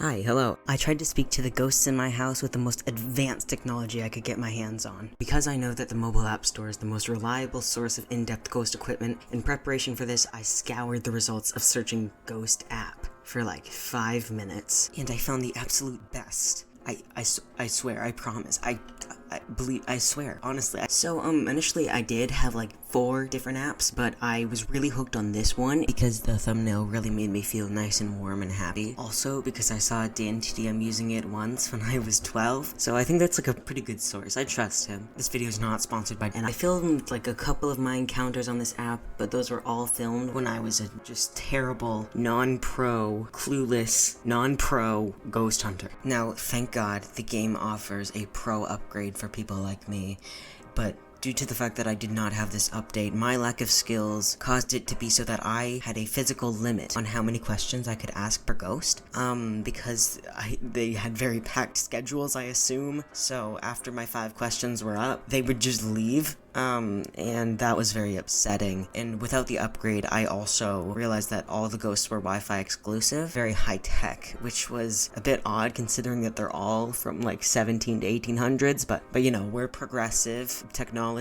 Hi, hello. I tried to speak to the ghosts in my house with the most advanced technology I could get my hands on. Because I know that the mobile app store is the most reliable source of in-depth ghost equipment, in preparation for this, I scoured the results of searching ghost app for like 5 minutes, and I found the absolute best. I swear, I promise, I believe, I swear, honestly. So, initially I did have like 4 different apps, but I was really hooked on this one because the thumbnail really made me feel nice and warm and happy. Also, because I saw DNTDM using it once when I was 12, so I think that's like a pretty good source. I trust him. This video is not sponsored by, and I filmed like a couple of my encounters on this app, but those were all filmed when I was a just terrible, non-pro, clueless, non-pro ghost hunter. Now, thank God, the game offers a pro upgrade for people like me, but due to the fact that I did not have this update, my lack of skills caused it to be so that I had a physical limit on how many questions I could ask per ghost, because they had very packed schedules, I assume, so after my 5 questions were up, they would just leave, and that was very upsetting. And without the upgrade, I also realized that all the ghosts were Wi-Fi exclusive, very high-tech, which was a bit odd considering that they're all from like 17 to 1800s, but you know, we're progressive, technology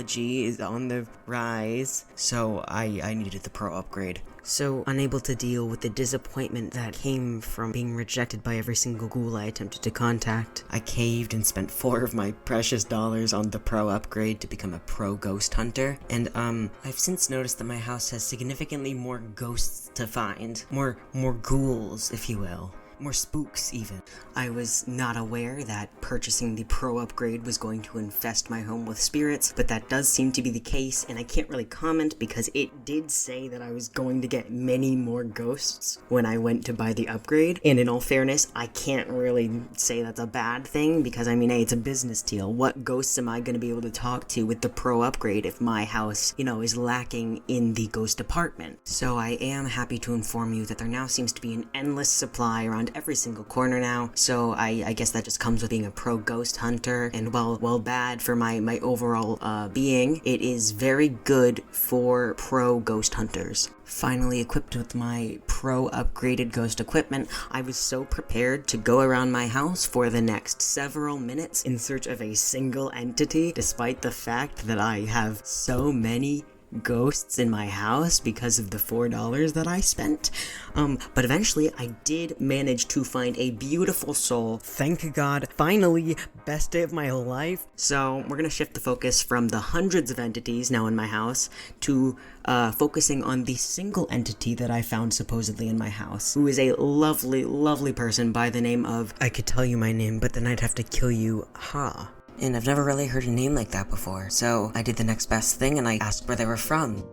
is on the rise, so I needed the pro upgrade. So, unable to deal with the disappointment that came from being rejected by every single ghoul I attempted to contact, I caved and spent 4 of my precious dollars on the pro upgrade to become a pro ghost hunter, and I've since noticed that my house has significantly more ghosts to find, more ghouls, if you will. More spooks, even. I was not aware that purchasing the pro upgrade was going to infest my home with spirits, but that does seem to be the case, and I can't really comment because it did say that I was going to get many more ghosts when I went to buy the upgrade, and in all fairness, I can't really say that's a bad thing, because I mean, hey, it's a business deal. What ghosts am I going to be able to talk to with the pro upgrade if my house, you know, is lacking in the ghost department? So I am happy to inform you that there now seems to be an endless supply around every single corner now, so I guess that just comes with being a pro ghost hunter, and while bad for my overall being, it is very good for pro ghost hunters. Finally equipped with my pro upgraded ghost equipment, I was so prepared to go around my house for the next several minutes in search of a single entity, despite the fact that I have so many ghosts in my house because of the $4 that I spent. But eventually I did manage to find a beautiful soul. Thank God. Finally, best day of my life. So we're gonna shift the focus from the hundreds of entities now in my house to focusing on the single entity that I found supposedly in my house, who is a lovely, lovely person by the name of, I could tell you my name, but then I'd have to kill you, Ha. And I've never really heard a name like that before, so I did the next best thing and I asked where they were from.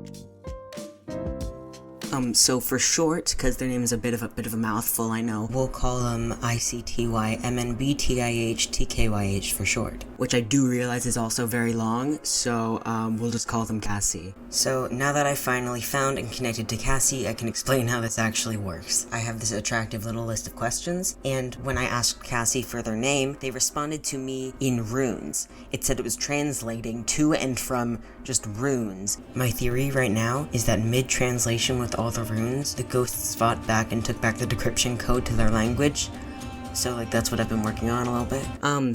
So for short, because their name is a bit of a mouthful, I know, we'll call them ICTYMNBTIHTKYH for short, which I do realize is also very long, so we'll just call them Cassie. So now that I've finally found and connected to Cassie, I can explain how this actually works. I have this attractive little list of questions, and when I asked Cassie for their name, they responded to me in runes. It said it was translating to and from just runes. My theory right now is that mid-translation with all the runes, the ghosts fought back and took back the decryption code to their language. So, like, that's what I've been working on a little bit.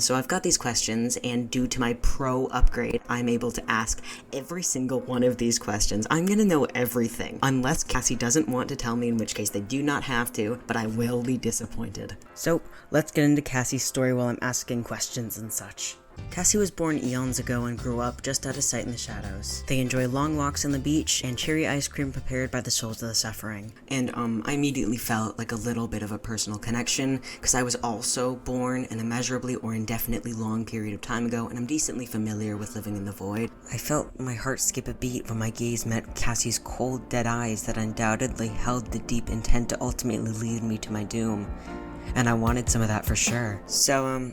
So I've got these questions, and due to my pro upgrade, I'm able to ask every single one of these questions. I'm gonna know everything, unless Cassie doesn't want to tell me, in which case they do not have to, but I will be disappointed. So, let's get into Cassie's story while I'm asking questions and such. Cassie was born eons ago and grew up just out of sight in the shadows. They enjoy long walks on the beach and cherry ice cream prepared by the souls of the suffering. And I immediately felt like a little bit of a personal connection, because I was also born an immeasurably or indefinitely long period of time ago, and I'm decently familiar with living in the void. I felt my heart skip a beat when my gaze met Cassie's cold, dead eyes that undoubtedly held the deep intent to ultimately lead me to my doom. And I wanted some of that for sure. So,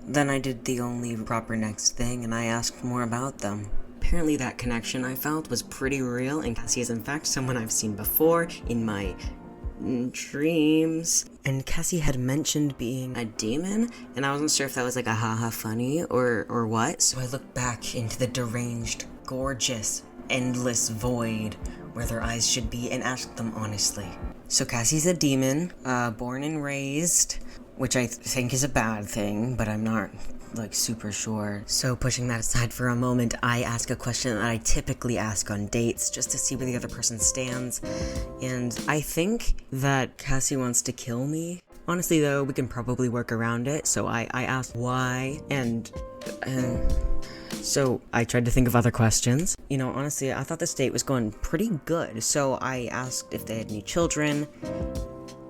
then I did the only proper next thing, and I asked more about them. Apparently that connection I felt was pretty real, and Cassie is in fact someone I've seen before in my dreams. And Cassie had mentioned being a demon, and I wasn't sure if that was like a haha funny or what. So I looked back into the deranged, gorgeous, endless void where their eyes should be and asked them honestly. So Cassie's a demon, born and raised which I think is a bad thing, but I'm not like super sure. So pushing that aside for a moment, I ask a question that I typically ask on dates just to see where the other person stands, and I think that Cassie wants to kill me. Honestly though, we can probably work around it, so I asked why, and so I tried to think of other questions. You know, honestly, I thought this date was going pretty good, so I asked if they had any children,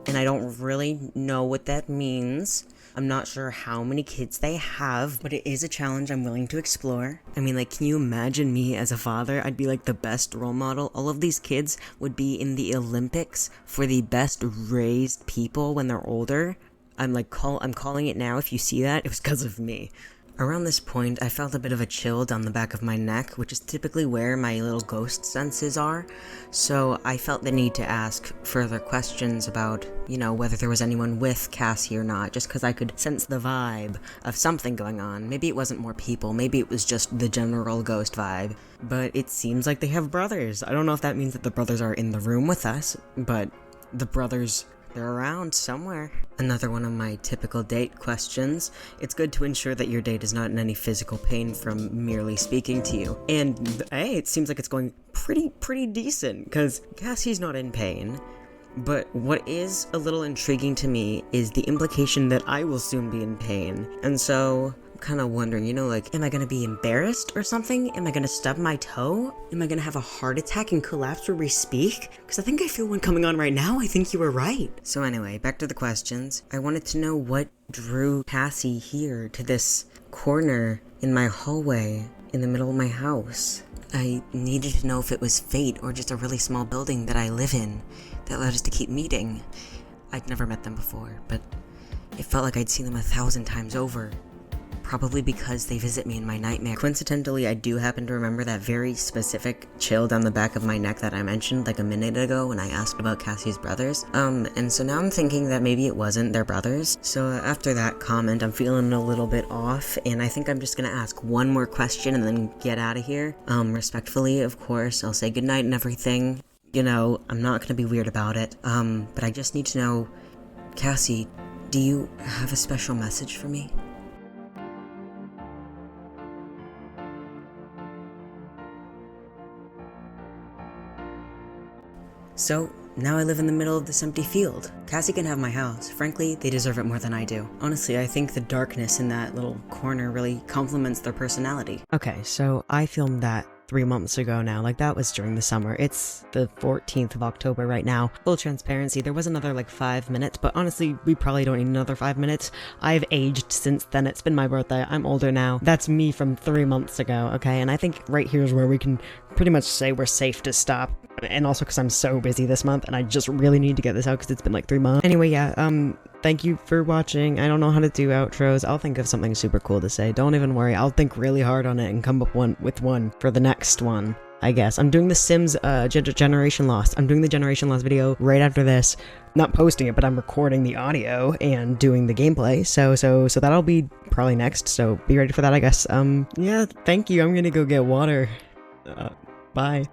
and I don't really know what that means. I'm not sure how many kids they have, but it is a challenge I'm willing to explore. I mean, like, can you imagine me as a father? I'd be like the best role model. All of these kids would be in the Olympics for the best raised people when they're older. I'm calling it now. If you see that, it was because of me. Around this point, I felt a bit of a chill down the back of my neck, which is typically where my little ghost senses are, so I felt the need to ask further questions about, you know, whether there was anyone with Cassie or not, just because I could sense the vibe of something going on. Maybe it wasn't more people, maybe it was just the general ghost vibe, but it seems like they have brothers. I don't know if that means that the brothers are in the room with us, but the brothers... they're around somewhere. Another one of my typical date questions. It's good to ensure that your date is not in any physical pain from merely speaking to you. And hey, it seems like it's going pretty decent, because Cassie's not in pain. But what is a little intriguing to me is the implication that I will soon be in pain. And so... kind of wondering, you know, like, am I gonna be embarrassed or something? Am I gonna stub my toe? Am I gonna have a heart attack and collapse where we speak? Because I think I feel one coming on right now. I think you were right. So anyway, back to the questions. I wanted to know what drew Cassie here to this corner in my hallway in the middle of my house. I needed to know if it was fate or just a really small building that I live in that led us to keep meeting. I'd never met them before, but it felt like I'd seen them 1,000 times over. Probably because they visit me in my nightmare. Coincidentally, I do happen to remember that very specific chill down the back of my neck that I mentioned like a minute ago when I asked about Cassie's brothers. And so now I'm thinking that maybe it wasn't their brothers. So after that comment, I'm feeling a little bit off, and I think I'm just gonna ask one more question and then get out of here. Respectfully, of course, I'll say goodnight and everything. You know, I'm not gonna be weird about it. But I just need to know, Cassie, do you have a special message for me? So, now I live in the middle of this empty field. Cassie can have my house. Frankly, they deserve it more than I do. Honestly, I think the darkness in that little corner really complements their personality. Okay, so I filmed that 3 months ago now, like that was during the summer. It's the 14th of October right now. Full transparency, there was another like 5 minutes, but honestly, we probably don't need another 5 minutes. I've aged since then. It's been my birthday. I'm older now. That's me from 3 months ago, okay? And I think right here is where we can pretty much say we're safe to stop. And also because I'm so busy this month and I just really need to get this out because it's been like 3 months. Anyway, yeah, thank you for watching. I don't know how to do outros. I'll think of something super cool to say. Don't even worry. I'll think really hard on it and come up with one for the next one, I guess. I'm doing the Sims Generation Lost. I'm doing the Generation Lost video right after this. Not posting it, but I'm recording the audio and doing the gameplay. So that'll be probably next. So be ready for that, I guess. Yeah, thank you. I'm gonna go get water. Bye.